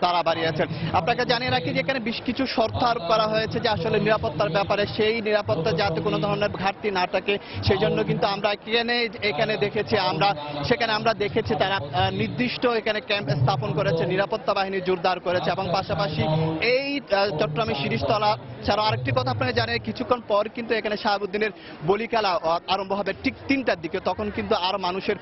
তারা বাড়িয়েছেন। আপনাকে জানিয়ে রাখি যে এখানে বেশ কিছু শর্ত আরোপ করা হয়েছে যে আসলে নিরাপত্তার ব্যাপারে, সেই নিরাপত্তা যাতে কোনো ধরনের ঘাটতি না থাকে সেই জন্য কিন্তু আমরা এখানে দেখেছি, সেখানে আমরা দেখেছি তারা নির্দিষ্ট এখানে ক্যাম্প স্থাপন করেছে, নিরাপত্তা বাহিনী জোরদার করেছে। এবং পাশাপাশি এই চট্টগ্রামের শিরিষতলা ছাড়াও আরেকটি কথা আপনারা জানেন, কিছুক্ষণ পর কিন্তু এখানে শাহাবুদ্দিনের বলি খেলা আরম্ভ হবে ঠিক 3টার দিকে। তখন কিন্তু আরো মানুষের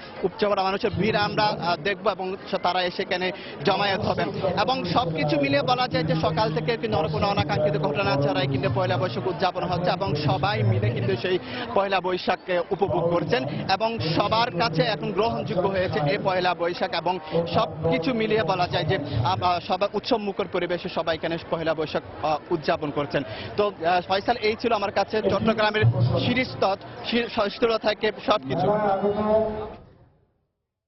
ভিড় আমরা দেখবো এবং তারা এসে এখানে জমায়েত হবেন। এবং সবকিছু মিলিয়ে বলা যায় যে সকাল থেকে কিন্তু কোনো অনাকাঙ্ক্ষিত ঘটনা ছাড়াই কিন্তু পয়লা বৈশাখ উদযাপন হচ্ছে এবং সবাই মিলে কিন্তু সেই পয়লা বৈশাখকে উপভোগ করছেন এবং সবার কাছে এখন গ্রহণযোগ্য হয়েছে এই পয়লা বৈশাখ। এবং সবকিছু মিলিয়ে বলা যায় যে সবাই উৎসব মুখর পরিবেশে সবাই এখানে পয়লা বৈশাখ উদযাপন করছেন। তো ফয়সাল, এই ছিল আমার কাছে চট্টগ্রামের শিরিষতলা থেকে সবকিছু।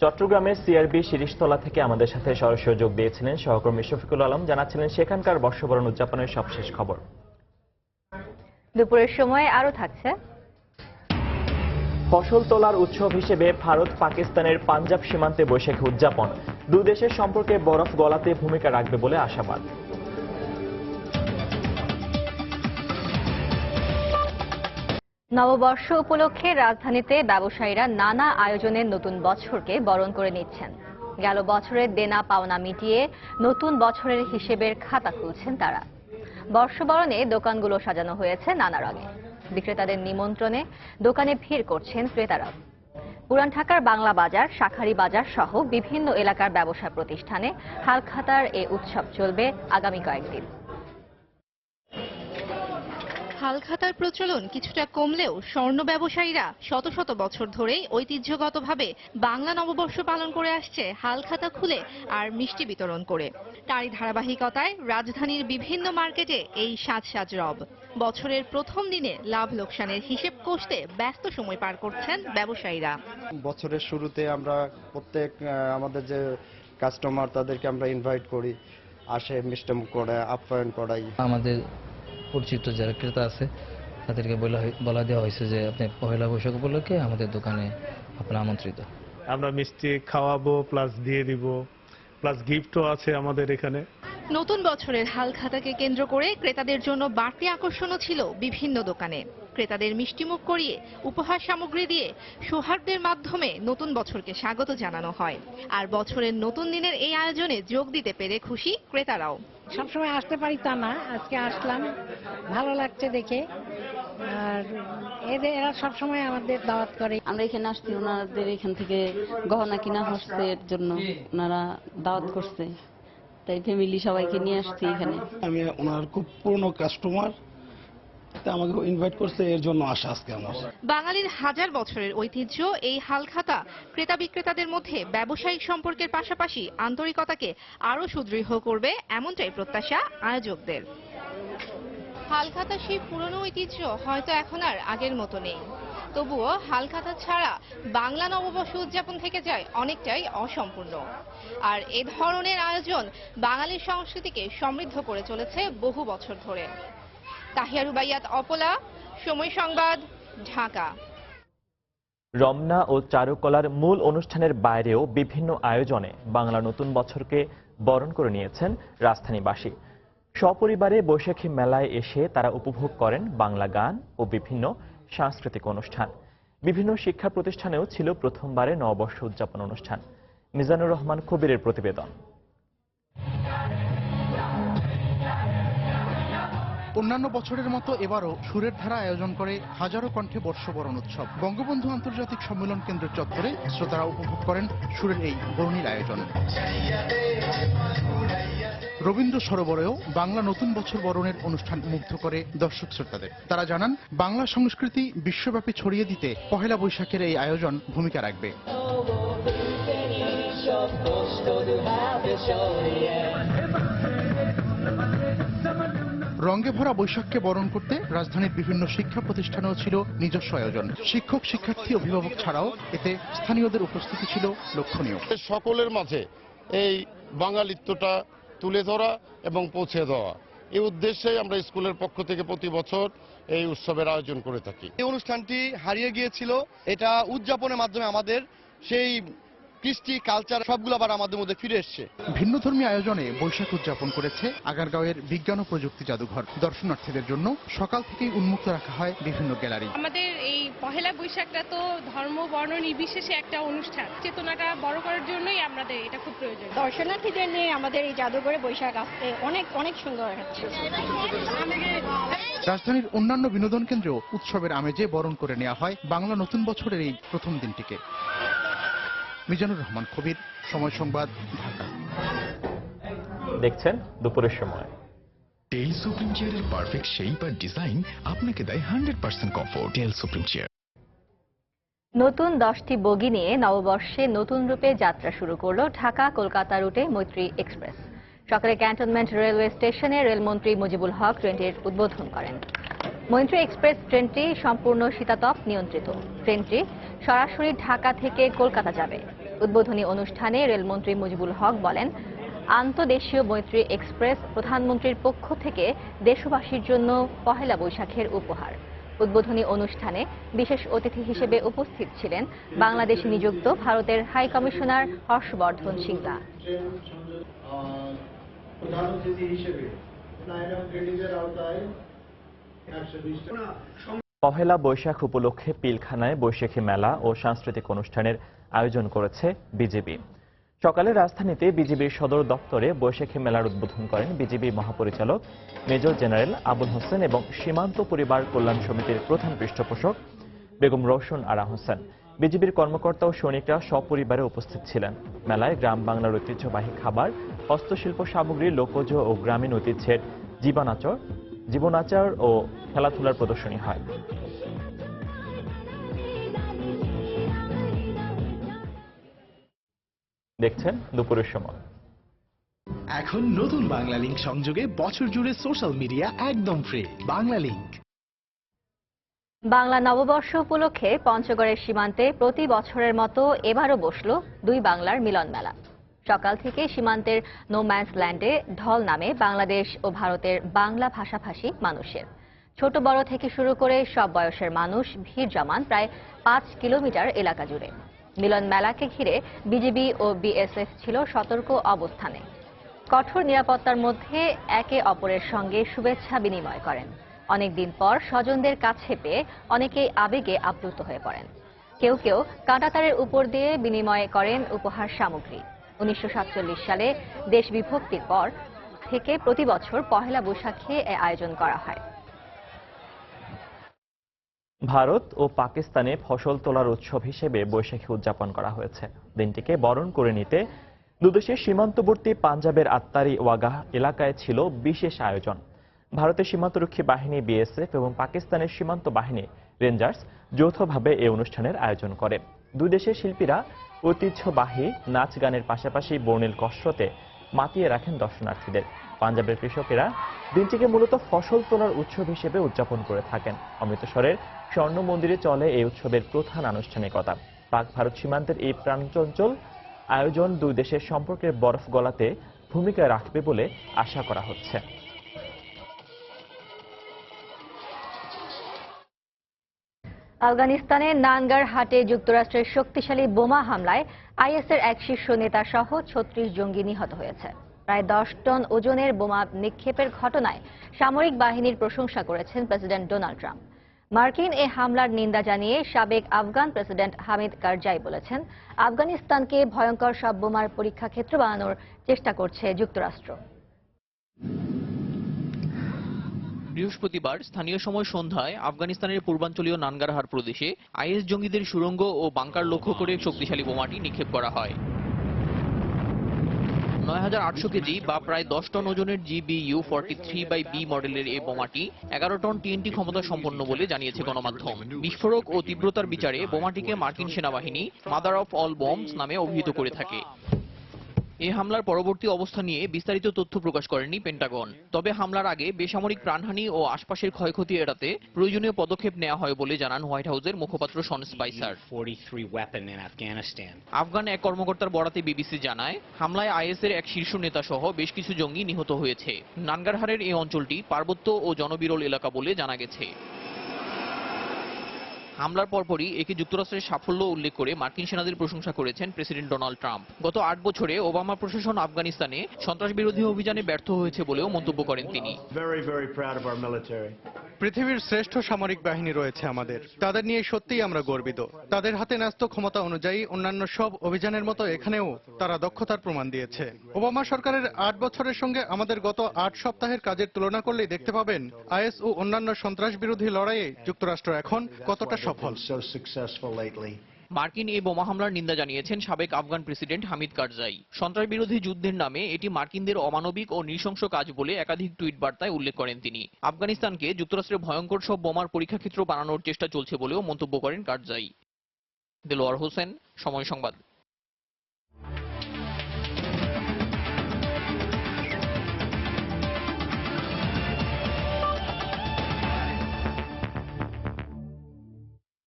চট্টগ্রামের সিআরবি শিরিষতলা থেকে আমাদের সাথে সরাসরি যোগ দিয়েছিলেন সহকর্মী শফিকুল আলম, জানাচ্ছিলেন সেখানকার বর্ষবরণ উদযাপনের সবশেষ খবর। দুপুরের সময় আরো থাকছে ফসল তোলার উৎসব হিসেবে ভারত পাকিস্তানের পাঞ্জাব সীমান্তে বৈশাখী উদযাপন, দুই দেশের সম্পর্কে বরফ গলাতে ভূমিকা রাখবে বলে আশাবাদ। নববর্ষ উপলক্ষে রাজধানীতে ব্যবসায়ীরা নানা আয়োজনের নতুন বছরকে বরণ করে নিচ্ছেন। গেল বছরের দেনা পাওনা মিটিয়ে নতুন বছরের হিসেবের খাতা খুলছেন তারা। বর্ষবরণে দোকানগুলো সাজানো হয়েছে নানা রঙে। বিক্রেতাদের নিমন্ত্রণে দোকানে ভিড় করছেন ক্রেতারা। পুরান ঢাকার বাংলা বাজার, শাঁখারী বাজার সহ বিভিন্ন এলাকার ব্যবসা প্রতিষ্ঠানে হালখাতার এ উৎসব চলবে আগামী কয়েকদিন। হালখাতার প্রচলন কিছুটা কমলেও স্বর্ণ ব্যবসায়ীরা শত শত বছর ধরেই ঐতিহ্যগতভাবে বাংলা নববর্ষ পালন করে আসছে হালখাতা খুলে আর মিষ্টি বিতরণ করে। তারই ধারাবাহিকতায় রাজধানীর বিভিন্ন মার্কেটে এই সাজ সাজ রব। বছরের প্রথম দিনে লাভ লোকসানের হিসেব কষতে ব্যস্ত সময় পার করছেন ব্যবসায়ীরা। বছরের শুরুতে আমরা প্রত্যেক আমাদের যে কাস্টমার তাদেরকে আমরা ইনভাইট করি, আসে মিষ্টিমুখ করে আপ্যায়ন করাই। আমাদের পরিচিত যারা ক্রেতা আছে তাদেরকে বলা দেওয়া হয়েছে যে আপনি পহেলা বৈশাখ উপলক্ষে আমাদের দোকানে আপনারা আমন্ত্রিত। আমরা মিষ্টি খাওয়াবো, প্লাস দিয়ে দিব, প্লাস গিফটও আছে আমাদের এখানে। নতুন বছরের হালখাতাকে কেন্দ্র করে ক্রেতাদের জন্য বাড়তি আকর্ষণও ছিল বিভিন্ন দোকানে। ক্রেতাদের মিষ্টিমুখ করিয়ে উপহার সামগ্রী দিয়ে সৌহার্দ্যের মাধ্যমে নতুন বছরকে স্বাগত জানানো হয়। আর বছরের নতুন দিনের এই আয়োজনে যোগ দিতে পেরে খুশি ক্রেতারাও। সবসময় আসতে পারি তা না, আজকে আসলাম, ভালো লাগছে দেখে। আর এরা সবসময় আমাদের দাওয়াত করে। আমরা এখানে আসছি, ওনাদের এখান থেকে গহনা কিনা হচ্ছে, এর জন্য ওনারা দাওয়াত করছে, তাই ফ্যামিলি সবাইকে নিয়ে আসছি এখানে। আমি ওনার খুব পুরনো কাস্টমার, আমাকে ইনভাইট করছে, এর জন্য আসা আজকে আমার। বাঙালির হাজার বছরের ঐতিহ্য এই হালখাতা ক্রেতা বিক্রেতাদের মধ্যে ব্যবসায়িক সম্পর্কের পাশাপাশি আন্তরিকতাকে আরো সুদৃঢ় করবে, এমনটাই প্রত্যাশা আয়োজকদের। হালখাতা সেই পুরনো ঐতিহ্য হয়তো এখন আর আগের মতো নেই, তবুও হালখাতা ছাড়া বাংলা নববর্ষ উদযাপন থেকে যায় অনেকটাই অসম্পূর্ণ। আর এ ধরনের আয়োজন বাঙালির সংস্কৃতিকে সমৃদ্ধ করে চলেছে বহু বছর ধরে। তাহিয়া রুবাইয়াত, অপলা, সময় সংবাদ, ঢাকা। রমনা ও চারুকলার মূল অনুষ্ঠানের বাইরেও বিভিন্ন আয়োজনে বাংলা নতুন বছরকে বরণ করে নিয়েছেন রাজধানীবাসী। সপরিবারে বৈশাখী মেলায় এসে তারা উপভোগ করেন বাংলা গান ও বিভিন্ন সাংস্কৃতিক অনুষ্ঠান। বিভিন্ন শিক্ষা প্রতিষ্ঠানেও ছিল প্রথমবারে নববর্ষ উদযাপন অনুষ্ঠান। মিজানুর রহমান কবিরের প্রতিবেদন। অন্যান্য বছরের মতো এবারও সুরের ধারা আয়োজন করে হাজারো কণ্ঠে বর্ষবরণ উৎসব। বঙ্গবন্ধু আন্তর্জাতিক সম্মেলন কেন্দ্র চত্বরে শ্রোতারা উপভোগ করেন সুরের এই বর্ণিল আয়োজন। রবীন্দ্র সরোবরেও বাংলা নতুন বছর বরণের অনুষ্ঠান মুগ্ধ করে দর্শক শ্রোতাদের। তারা জানান, বাংলা সংস্কৃতি বিশ্বব্যাপী ছড়িয়ে দিতে পহেলা বৈশাখের এই আয়োজন ভূমিকা রাখবে। রঙে ভরা বৈশাখকে বরণ করতে রাজধানীর বিভিন্ন শিক্ষা প্রতিষ্ঠানেও ছিল নিজস্ব আয়োজন। শিক্ষক, শিক্ষার্থী, অভিভাবক ছাড়াও এতে স্থানীয়দের উপস্থিতি ছিল লক্ষণীয়। সকলের মাঝে এই বাঙালিত্বটা তুলে ধরা এবং পৌঁছে দেওয়া, এই উদ্দেশ্যে আমরা স্কুলের পক্ষ থেকে প্রতি বছর এই উৎসবের আয়োজন করে থাকি। এই অনুষ্ঠানটি হারিয়ে গিয়েছিল, এটা উদযাপনের মাধ্যমে আমাদের সেই কৃষ্টি, কালচার সবগুলো আবার আমাদের মধ্যে ফিরে এসছে। ভিন্নধর্মী আয়োজনে বৈশাখ উদযাপন করেছে আগারগাঁওয়ের বিজ্ঞান ও প্রযুক্তি জাদুঘর। দর্শনার্থীদের জন্য সকাল থেকেই উন্মুক্ত রাখা হয় বিভিন্ন গ্যালারি। আমাদের এই পহেলা বৈশাখটা তো ধর্ম বর্ণ নির্বিশেষে একটা অনুষ্ঠান, চেতনাটা বড় করার জন্যই আমাদের এটা খুব প্রয়োজন। দর্শনার্থীদের নিয়ে আমাদের এই জাদুঘরে বৈশাখ আসতে অনেক অনেক সুন্দর হচ্ছে। রাজধানীর অন্যান্য বিনোদন কেন্দ্রেও উৎসবের আমেজে বরণ করে নেওয়া হয় বাংলা নতুন বছরের এই প্রথম দিনটিকে। মিজানুর রহমান কবির, সময় সংবাদ, ঢাকা। দেখছেন দুপুরের সময়। টেল সুপ্রিম চেয়ারের পারফেক্ট শেপ আর ডিজাইন আপনাকে দেয় 100% কমফোর্ট। টেল সুপ্রিম চেয়ার। নতুন 10টি বগি নিয়ে নববর্ষে নতুন রূপে যাত্রা শুরু করলো ঢাকা কলকাতা রুটে মৈত্রী এক্সপ্রেস। সকালে ক্যান্টনমেন্ট রেলওয়ে স্টেশনে রেলমন্ত্রী মুজিবুল হক ট্রেনটির উদ্বোধন করেন। মৈত্রী এক্সপ্রেস ট্রেনটি সম্পূর্ণ শীতাতপ নিয়ন্ত্রিত। ট্রেনটি সরাসরি ঢাকা থেকে কলকাতা যাবে। উদ্বোধনী অনুষ্ঠানে রেলমন্ত্রী মুজিবুল হক বলেন, আন্তদেশীয় মৈত্রী এক্সপ্রেস প্রধানমন্ত্রীর পক্ষ থেকে দেশবাসীর জন্য পহেলা বৈশাখের উপহার। উদ্বোধনী অনুষ্ঠানে বিশেষ অতিথি হিসেবে উপস্থিত ছিলেন বাংলাদেশে নিযুক্ত ভারতের হাই কমিশনার হর্ষবর্ধন সিংলা। পহেলা বৈশাখ উপলক্ষে পিলখানায় বৈশাখী মেলা ও সাংস্কৃতিক অনুষ্ঠানের আয়োজন করেছে বিজিবি। সকালে রাজধানীতে বিজিবির সদর দপ্তরে বৈশাখী মেলার উদ্বোধন করেন বিজিবি মহাপরিচালক মেজর জেনারেল আবুল হোসেন এবং সীমান্ত পরিবার কল্যাণ সমিতির প্রধান পৃষ্ঠপোষক বেগম রওশন আরা হোসেন। বিজিবির কর্মকর্তা ও সৈনিকরা সপরিবারে উপস্থিত ছিলেন। মেলায় গ্রাম বাংলার ঐতিহ্যবাহী খাবার, হস্তশিল্প সামগ্রী, লোকজ ও গ্রামীণ ঐতিহ্যের জীবনাচার ও খেলাধুলার প্রদর্শনী হয়। দেখছেন দুপুরের সময়। এখন নতুন বাংলা লিংক সংযোগে বছর জুড়ে সোশ্যাল মিডিয়া একদম ফ্রি। বাংলা লিংক। বাংলা নববর্ষ উপলক্ষে পঞ্চগড়ের সীমান্তে প্রতি বছরের মতো এবারও বসল দুই বাংলার মিলন মেলা। সকাল থেকে সীমান্তের নোম্যান্স ল্যান্ডে ঢল নামে বাংলাদেশ ও ভারতের বাংলা ভাষাভাষী মানুষের। ছোট বড় থেকে শুরু করে সব বয়সের মানুষ ভিড় জমান প্রায় 5 কিলোমিটার এলাকা জুড়ে। মিলন মেলাকে ঘিরে বিজিবি ও বিএসএফ ছিল সতর্ক অবস্থানে। কঠোর নিরাপত্তার মধ্যে একে অপরের সঙ্গে শুভেচ্ছা বিনিময় করেন। অনেকদিন পর স্বজনদের কাছে পেয়ে অনেকেই আবেগে আপ্লুত হয়ে পড়েন। কেউ কেউ কাঁটাতারের উপর দিয়ে বিনিময় করেন উপহার সামগ্রী। 1947 সালে দেশ বিভক্তির পর থেকে প্রতি বছর পহেলা বৈশাখে এ আয়োজন করা হয়। ভারত ও পাকিস্তানে ফসল তোলার উৎসব হিসেবে বৈশাখী উদযাপন করা হয়েছে। দিনটিকে বরণ করে নিতে দুদেশের সীমান্তবর্তী পাঞ্জাবের আত্তারি ওয়াগাহ এলাকায় ছিল বিশেষ আয়োজন। ভারতের সীমান্তরক্ষী বাহিনী বিএসএফ এবং পাকিস্তানের সীমান্ত বাহিনী রেঞ্জার্স যৌথভাবে এই অনুষ্ঠানের আয়োজন করে। দুই দেশের শিল্পীরা ঐতিহ্যবাহী নাচ গানের পাশাপাশি বর্ণিল কসরতে মাতিয়ে রাখেন দর্শনার্থীদের। পাঞ্জাবের কৃষকেরা দিনটিকে মূলত ফসল তোলার উৎসব হিসেবে উদযাপন করে থাকেন। অমৃতসরের স্বর্ণ মন্দিরে চলে এই উৎসবের প্রধান আনুষ্ঠানিকতা। পাক ভারত সীমান্তের এই প্রাণচঞ্চল আয়োজন দুই দেশের সম্পর্কের বরফ গলাতে ভূমিকা রাখবে বলে আশা করা হচ্ছে। আফগানিস্তানের নানগার হাটে যুক্তরাষ্ট্রের শক্তিশালী বোমা হামলায় আইএসের এক শীর্ষ নেতা সহ 36 জঙ্গি নিহত হয়েছে। প্রায় 10 টন ওজনের বোমা নিক্ষেপের ঘটনায় সামরিক বাহিনীর প্রশংসা করেছেন প্রেসিডেন্ট ডোনাল্ড ট্রাম্প। মার্কিন এ হামলার নিন্দা জানিয়ে সাবেক আফগান প্রেসিডেন্ট হামিদ কারজাই বলেছেন, আফগানিস্তানকে ভয়ঙ্কর সব বোমার পরীক্ষা ক্ষেত্র বানানোর চেষ্টা করছে যুক্তরাষ্ট্র। বৃহস্পতিবার স্থানীয় সময় সন্ধ্যায় আফগানিস্তানের পূর্বাঞ্চলীয় নানগারহার প্রদেশে আইএস জঙ্গিদের সুড়ঙ্গ ও বাংকার লক্ষ্য করে শক্তিশালী বোমাটি নিক্ষেপ করা হয়। ৯,৮০০ কেজি বা প্রায় 10 টন ওজনের GBU-43/B মডেলের এই বোমাটি 11 টন TNT ক্ষমতা সম্পন্ন বলে জানিয়েছে গণমাধ্যম। বিস্ফোরক ও তীব্রতার বিচারে বোমাটিকে মার্কিন সেনাবাহিনী মাদার অফ অল বম্বস নামে অভিহিত করে থাকে। এই হামলার পরবর্তী অবস্থা নিয়ে বিস্তারিত তথ্য প্রকাশ করেনি পেন্টাগন। তবে হামলার আগে বেসামরিক প্রাণহানি ও আশপাশের ক্ষয়ক্ষতি এড়াতে প্রয়োজনীয় পদক্ষেপ নেওয়া হয় বলে জানান হোয়াইট হাউসের মুখপাত্র শন স্পাইসার। আফগান এক কর্মকর্তার বরাতে বিবিসি জানায়, হামলায় আইএসের এক শীর্ষ নেতা সহ বেশ কিছু জঙ্গি নিহত হয়েছে। নানগারহারের এই অঞ্চলটি পার্বত্য ও জনবিরল এলাকা বলে জানা গেছে। হামলার পরপরই একে যুক্তরাষ্ট্রের সাফল্য উল্লেখ করে মার্কিন সেনাদের প্রশংসা করেছেন প্রেসিডেন্ট ডোনাল্ড ট্রাম্প। গত 8 বছরে ওবামা প্রশাসন আফগানিস্তানে সন্ত্রাস বিরোধী অভিযানে ব্যর্থ হয়েছে বলেও মন্তব্য করেন তিনি। পৃথিবীর শ্রেষ্ঠ সামরিক বাহিনী রয়েছে আমাদের, তাদের নিয়ে সত্যিই আমরা গর্বিত। তাদের হাতে ন্যস্ত ক্ষমতা অনুযায়ী অন্যান্য সব অভিযানের মতো এখানেও তারা দক্ষতার প্রমাণ দিয়েছে। ওবামা সরকারের 8 বছরের সঙ্গে আমাদের গত 8 সপ্তাহের কাজের তুলনা করলেই দেখতে পাবেন আইএস ও অন্যান্য সন্ত্রাস বিরোধী লড়াইয়ে যুক্তরাষ্ট্র এখন কতটা সফল। মার্কিন এই বোমা হামলার নিন্দা জানিয়েছেন সাবেক আফগান প্রেসিডেন্ট হামিদ কারজাই। সন্ত্রাস বিরোধী যুদ্ধের নামে এটি মার্কিনদের অমানবিক ও নৃশংস কাজ বলে একাধিক টুইট বার্তায় উল্লেখ করেন তিনি। আফগানিস্তানকে যুক্তরাষ্ট্রের ভয়ঙ্কর সব বোমার পরীক্ষাক্ষেত্র বানানোর চেষ্টা চলছে বলেও মন্তব্য করেন কারজাই। দেলোয়ার হোসেন, সময় সংবাদ।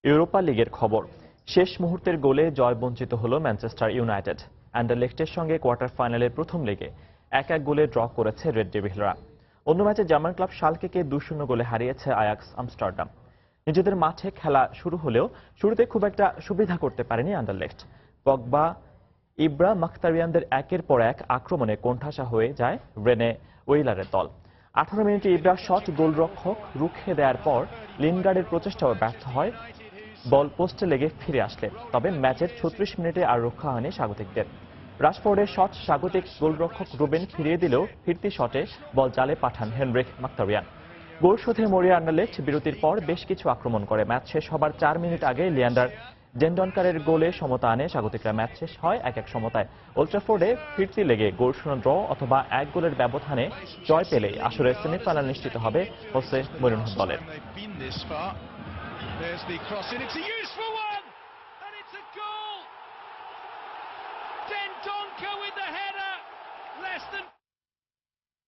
ইউরোপা লিগের খবর। শেষ মুহূর্তের গোলে জয় বঞ্চিত হল ম্যানচেস্টার ইউনাইটেড। অ্যান্ডারলেক্টের সঙ্গে কোয়ার্টার ফাইনালের প্রথম লেগে 1-1 গোলে ড্র করেছে রেড ডেভিলরা। অন্য ম্যাচে জার্মান ক্লাব শালকেকে 2-0 গোলে হারিয়েছে আয়াক্স আমস্টারডাম। নিজেদের মাঠে খেলা শুরু হলেও শুরুতে খুব একটা সুবিধা করতে পারেনি অ্যান্ডারলেক্ট। পগবা, ইব্রা মাখতারিয়ানদের একের পর এক আক্রমণে কোণঠাসা হয়ে যায় রেনে ওয়েলারের দল। 18 মিনিটে ইব্রা শট গোলরক্ষক রুখে দেওয়ার পর লিনগার্ডের প্রচেষ্টাও ব্যর্থ হয় বল পোস্টে লেগে ফিরে আসলে। তবে ম্যাচের 36 মিনিটে আর রক্ষা হয়নি স্বাগতিকদের। রাশফোর্ডের শট স্বাগতিক গোলরক্ষক রুবেন ফিরিয়ে দিলেও ফিরতি শটে বল জালে পাঠান হেনরিক মাখতারিয়ান। গোল শোধে মরিয়া অ্যান্ডারলেক্ট বিরতির পর বেশ কিছু আক্রমণ করে। ম্যাচ শেষ হবার 4 মিনিট আগে লিয়ান্ডার ডেন্ডনকারের গোলে সমতা আনে স্বাগতিকরা। ম্যাচ শেষ হয় 1-1 সমতায়। ওল্ড ট্রাফোর্ডে ফিরতি লেগে গোলশূন্য ড্র অথবা 1 গোলের ব্যবধানে জয় পেলেই আসরের সেমিফাইনাল নিশ্চিত হবে হোসে মরিনহো দলের।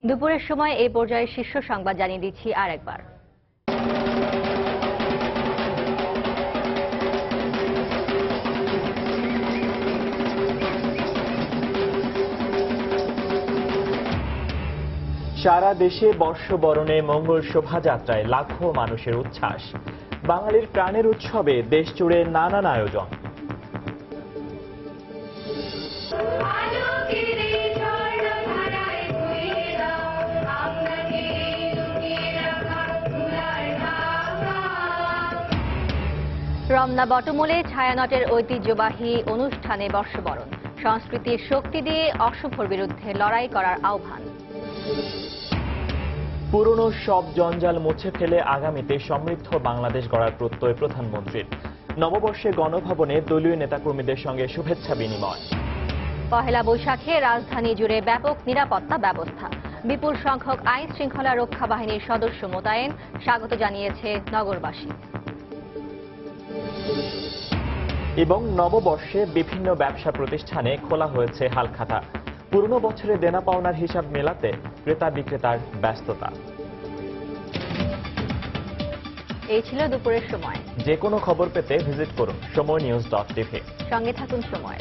দুপুরের সময় এই পর্যায়ে শীর্ষ সংবাদ জানিয়ে দিচ্ছি আরেকবার। সারা দেশে বর্ষবরণে মঙ্গল শোভাযাত্রায় লাখো মানুষের উচ্ছ্বাস। বাঙালির প্রাণের উৎসবে দেশ জুড়ে নানান আয়োজন। রমনা বটমূলে ছায়ানটের ঐতিহ্যবাহী অনুষ্ঠানে বর্ষবরণ। সংস্কৃতির শক্তি দিয়ে অশুভর বিরুদ্ধে লড়াই করার আহ্বান। পুরনো সব জঞ্জাল মুছে ফেলে আগামীতে সমৃদ্ধ বাংলাদেশ গড়ার প্রত্যয় প্রধানমন্ত্রীর। নববর্ষে গণভবনে দলীয় নেতাকর্মীদের সঙ্গে শুভেচ্ছা বিনিময়। পহেলা বৈশাখে রাজধানী জুড়ে ব্যাপক নিরাপত্তা ব্যবস্থা। বিপুল সংখ্যক আইন শৃঙ্খলা রক্ষা বাহিনীর সদস্য মোতায়েন, স্বাগত জানিয়েছে নগরবাসী। এবং নববর্ষে বিভিন্ন ব্যবসা প্রতিষ্ঠানে খোলা হয়েছে হালখাতা। পুরনো বছরে দেনা পাওনার হিসাব মেলাতে ক্রেতা বিক্রেতার ব্যস্ততা। এই ছিল দুপুরের সময়। যে কোনো খবর পেতে ভিজিট করুন সময়নিউজ.tv। সঙ্গে থাকুন সময়।